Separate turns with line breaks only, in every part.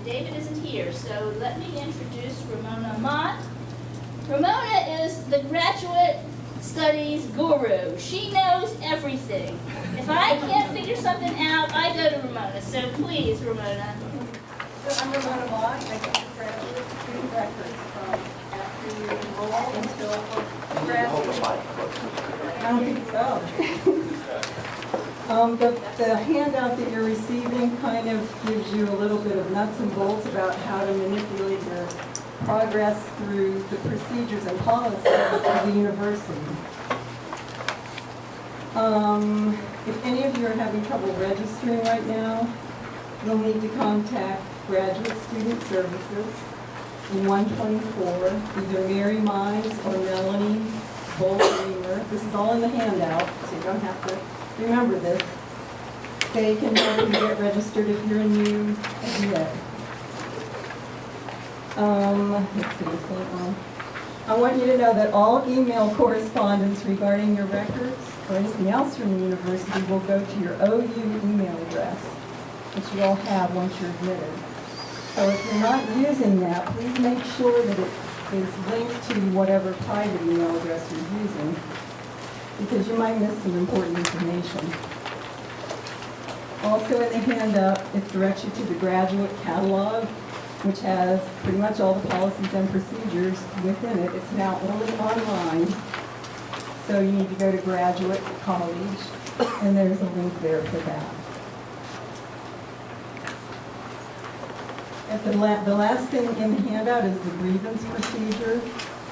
David isn't here, so let me introduce Ramona Mott. Ramona is the graduate studies guru. She knows everything. If I can't figure something out, I go to Ramona. So please, Ramona.
So I'm Ramona Mott. I get graduate student records from after you enroll until graduate. I don't think so. The handout that you're receiving kind of gives you a little bit of nuts and bolts about how to manipulate your progress through the procedures and policies of the university. If any of you are having trouble registering right now, you'll need to contact Graduate Student Services in 124, either Mary Mize or Melanie Bollinger. This is all in the handout, so you don't have to remember this. They can help you get registered if you're new as yet. Let's see, I want you to know that all email correspondence regarding your records or anything else from the university will go to your OU email address, which you all have once you're admitted. So if you're not using that, please make sure that it is linked to whatever private email address you're using, because you might miss some important information. Also in the handout, it directs you to the graduate catalog, which has pretty much all the policies and procedures within it. It's now only online, so you need to go to Graduate College, and there's a link there for that. At the last thing in the handout is the grievance procedure.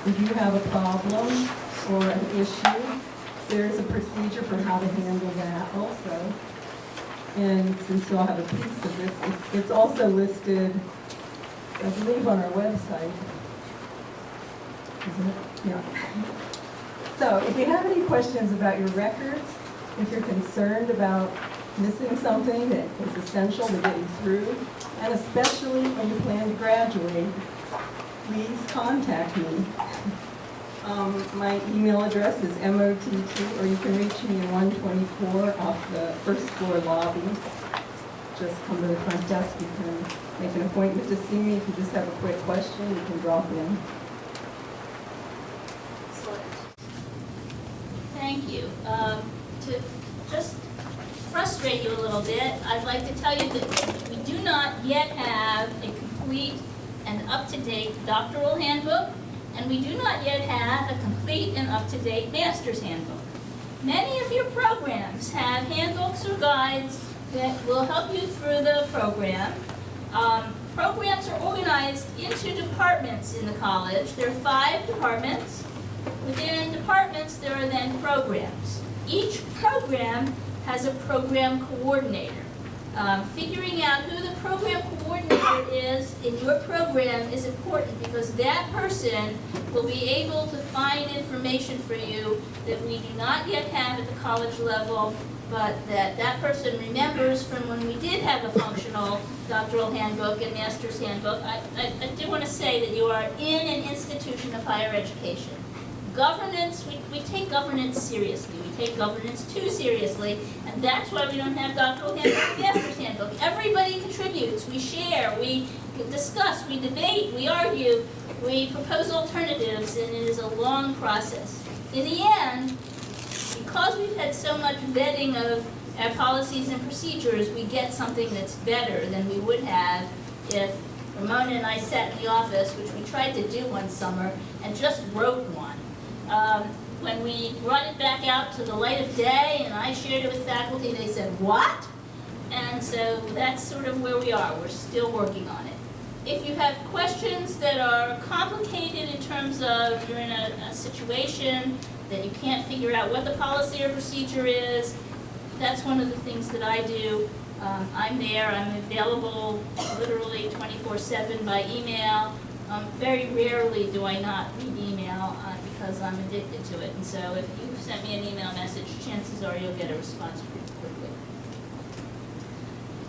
If you have a problem or an issue, there's a procedure for how to handle that also. And since you all have a piece of this, it's also listed, I believe, on our website. Isn't it? Yeah. So if you have any questions about your records, if you're concerned about missing something that is essential to get you through, and especially when you plan to graduate, please contact me. My email address is MOTT, or you can reach me in 124 off the first floor lobby. Just come to the front desk. You can make an appointment to see me. If you just have a quick question, you can drop in.
Excellent. Thank you. To just frustrate you a little bit, I'd like to tell you that we do not yet have a complete and up-to-date doctoral handbook, and we do not yet have a complete and up-to-date master's handbook. Many of your programs have handbooks or guides that will help you through the program. Programs are organized into departments in the college. There are 5 departments. Within departments, there are then programs. Each program has a program coordinator. Figuring out who the program coordinator is in your program is important, because that person will be able to find information for you that we do not yet have at the college level, but that person remembers from when we did have a functional doctoral handbook and master's handbook. I do want to say that you are in an institution of higher education. Governance, we take governance seriously. We take governance too seriously, and that's why we don't have doctoral handbook and master's handbook. Everybody contributes, we share, we discuss, we debate, we argue, we propose alternatives, and it is a long process. In the end, because we've had so much vetting of our policies and procedures, we get something that's better than we would have if Ramona and I sat in the office, which we tried to do one summer, and just wrote one. When we brought it back out to the light of day and I shared it with faculty, they said, "What?" And so that's sort of where we are. We're still working on it. If you have questions that are complicated in terms of you're in a situation that you can't figure out what the policy or procedure is, that's one of the things that I do. I'm there. I'm available literally 24/7 by email. Very rarely do I not read email because I'm addicted to it. And so if you sent me an email message, chances are you'll get a response pretty quickly.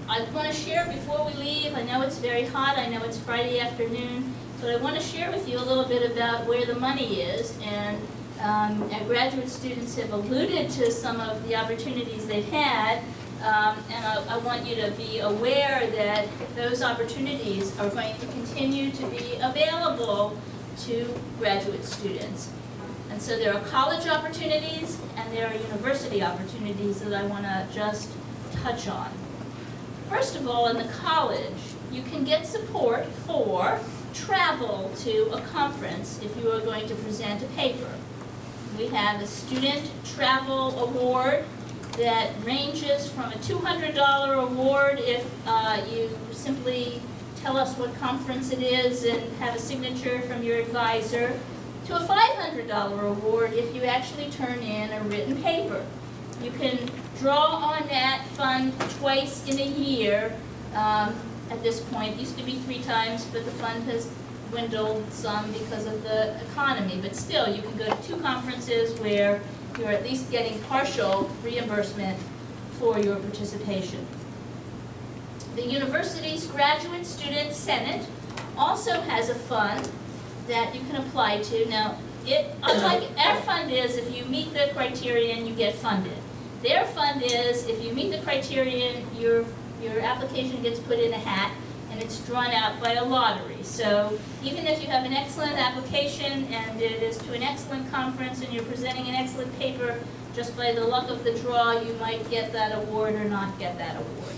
I want to share before we leave, I know it's very hot, I know it's Friday afternoon, but I want to share with you a little bit about where the money is. And our graduate students have alluded to some of the opportunities they've had. And I want you to be aware that those opportunities are going to continue to be available to graduate students. And so there are college opportunities and there are university opportunities that I want to just touch on. First of all, in the college, you can get support for travel to a conference if you are going to present a paper. We have a student travel award that ranges from a $200 award if you simply tell us what conference it is and have a signature from your advisor, to a $500 award if you actually turn in a written paper. You can draw on that fund twice in a year at this point. It used to be 3 times, but the fund has dwindled some because of the economy. But still, you can go to 2 conferences where you're at least getting partial reimbursement for your participation. The university's Graduate Student Senate also has a fund that you can apply to. Now, unlike our fund is, if you meet the criterion, you get funded. Their fund is, if you meet the criterion, your application gets put in a hat and it's drawn out by a lottery. So even if you have an excellent application and it is to an excellent conference and you're presenting an excellent paper, just by the luck of the draw, you might get that award or not get that award.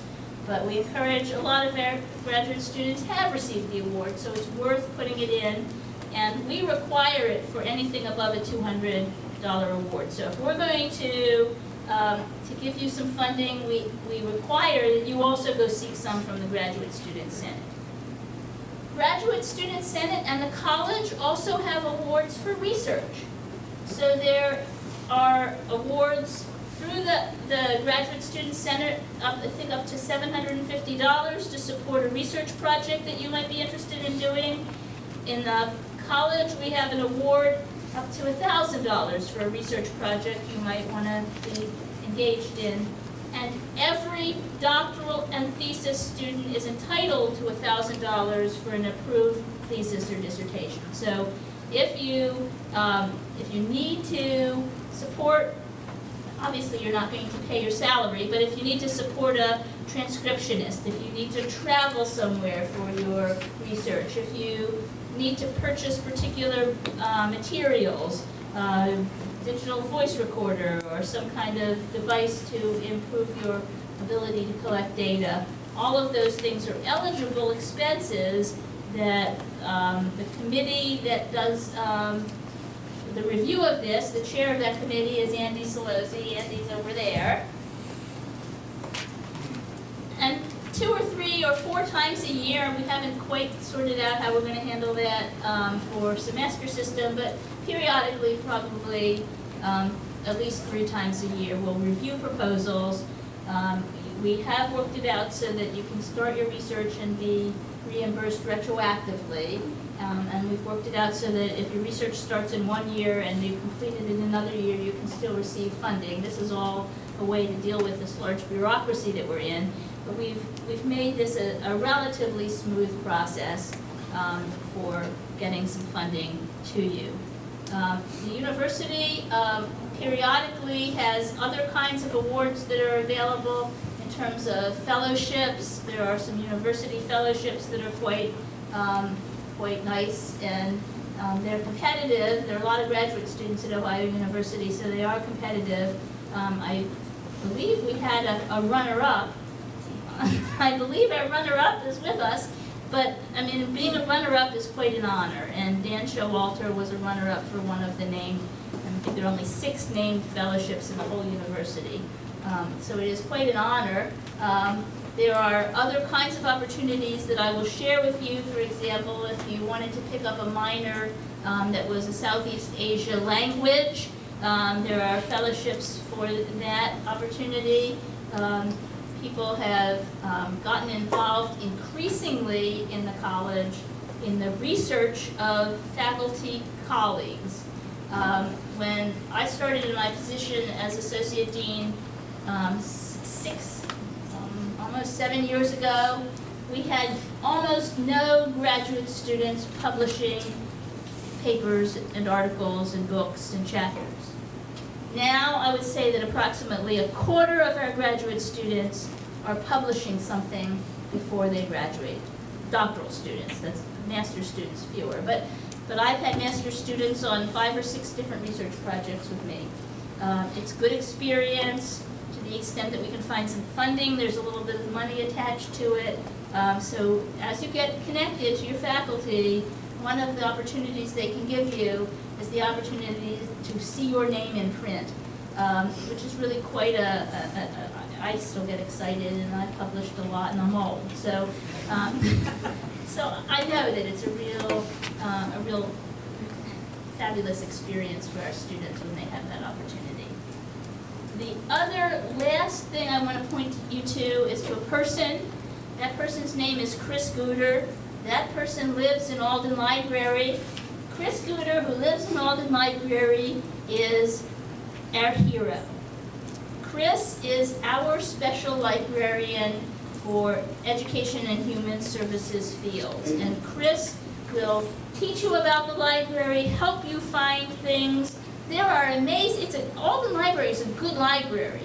But we encourage, a lot of our graduate students have received the award, so it's worth putting it in. And we require it for anything above a $200 award. So if we're going to give you some funding, we require that you also go seek some from the Graduate Student Senate. Graduate Student Senate and the college also have awards for research. So there are awards through the Graduate Student Senate, I think up to $750 to support a research project that you might be interested in doing. In the college, we have an award up to $1,000 for a research project you might want to be engaged in. And every doctoral and thesis student is entitled to $1,000 for an approved thesis or dissertation. So if you need to support, obviously you're not going to pay your salary, but if you need to support a transcriptionist, if you need to travel somewhere for your research, if you need to purchase particular materials, digital voice recorder or some kind of device to improve your ability to collect data, all of those things are eligible expenses that the committee that does the review of this, the chair of that committee is Andy Solozzi. Andy's over there. And 2 or 3 or 4 times a year, we haven't quite sorted out how we're going to handle that for semester system, but periodically, probably at least 3 times a year, we'll review proposals. We have worked it out so that you can start your research and be reimbursed retroactively. And we've worked it out so that if your research starts in 1 year and you complete it in another year, you can still receive funding. This is all a way to deal with this large bureaucracy that we're in. But we've made this a relatively smooth process for getting some funding to you. The university periodically has other kinds of awards that are available in terms of fellowships. There are some university fellowships that are quite nice, and they're competitive. There are a lot of graduate students at Ohio University, so they are competitive. I believe we had a runner-up. I believe our runner-up is with us, but I mean, being a runner-up is quite an honor, and Dan Showalter was a runner-up for one of the named, I think there are only 6 named fellowships in the whole university. So it is quite an honor. There are other kinds of opportunities that I will share with you. For example, if you wanted to pick up a minor that was a Southeast Asia language, there are fellowships for that opportunity. People have gotten involved increasingly in the college in the research of faculty colleagues. When I started in my position as Associate Dean almost 7 years ago, we had almost no graduate students publishing papers and articles and books and chapters. Now, I would say that approximately a quarter of our graduate students are publishing something before they graduate. Doctoral students, that's master's students fewer. But I've had master's students on 5 or 6 different research projects with me. It's good experience to the extent that we can find some funding. There's a little bit of money attached to it. So as you get connected to your faculty, one of the opportunities they can give you is the opportunity to see your name in print, which is really quite I still get excited, and I've published a lot, and I'm old. So, so I know that it's a real fabulous experience for our students when they have that opportunity. The other last thing I want to point you to is to a person. That person's name is Chris Guder. That person lives in Alden Library. Chris Guder, who lives in Alden Library, is our hero. Chris is our special librarian for education and human services fields. And Chris will teach you about the library, help you find things. There are amazing, Alden Library is a good library.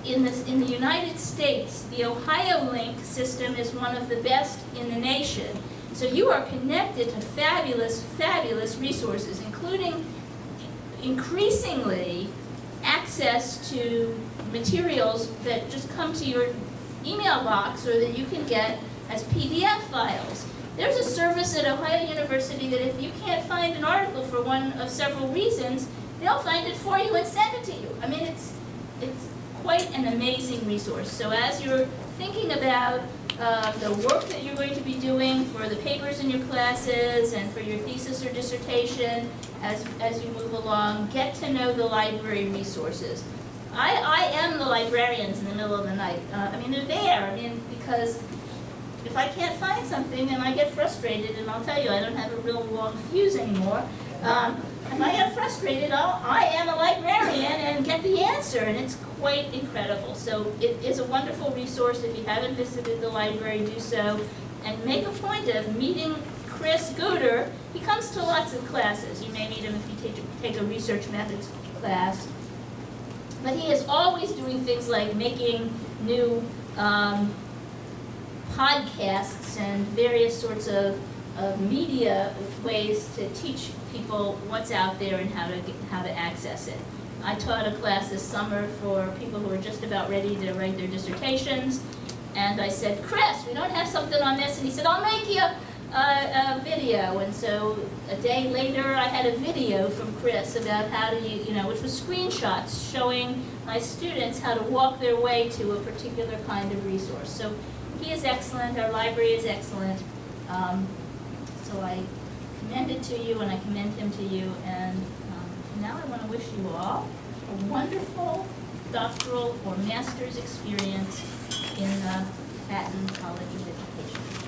In the United States, the Ohio Link system is one of the best in the nation. So you are connected to fabulous, fabulous resources, including increasingly access to materials that just come to your email box or that you can get as PDF files. There's a service at Ohio University that if you can't find an article for one of several reasons, they'll find it for you and send it to you. I mean, it's quite an amazing resource. So as you're thinking about the work that you're going to be doing for the papers in your classes and for your thesis or dissertation, as you move along, get to know the library resources. I am the librarians in the middle of the night. I mean, they're there. I mean, because if I can't find something, and I get frustrated, and I'll tell you, I don't have a real long fuse anymore. If I get frustrated, I am a librarian and get the answer, and it's quite incredible. So it is a wonderful resource. If you haven't visited the library, do so, and make a point of meeting Chris Guder. He comes to lots of classes. You may meet him if you take a research methods class. But he is always doing things like making new podcasts and various sorts of media ways to teach people what's out there and how to access it. I taught a class this summer for people who are just about ready to write their dissertations, and I said, Chris, we don't have something on this, and he said, I'll make you a video. And so a day later, I had a video from Chris about how to, which was screenshots showing my students how to walk their way to a particular kind of resource. So he is excellent, our library is excellent. So I commend it to you, and I commend him to you, and now I want to wish you all a wonderful doctoral or master's experience in the Patton College of Education.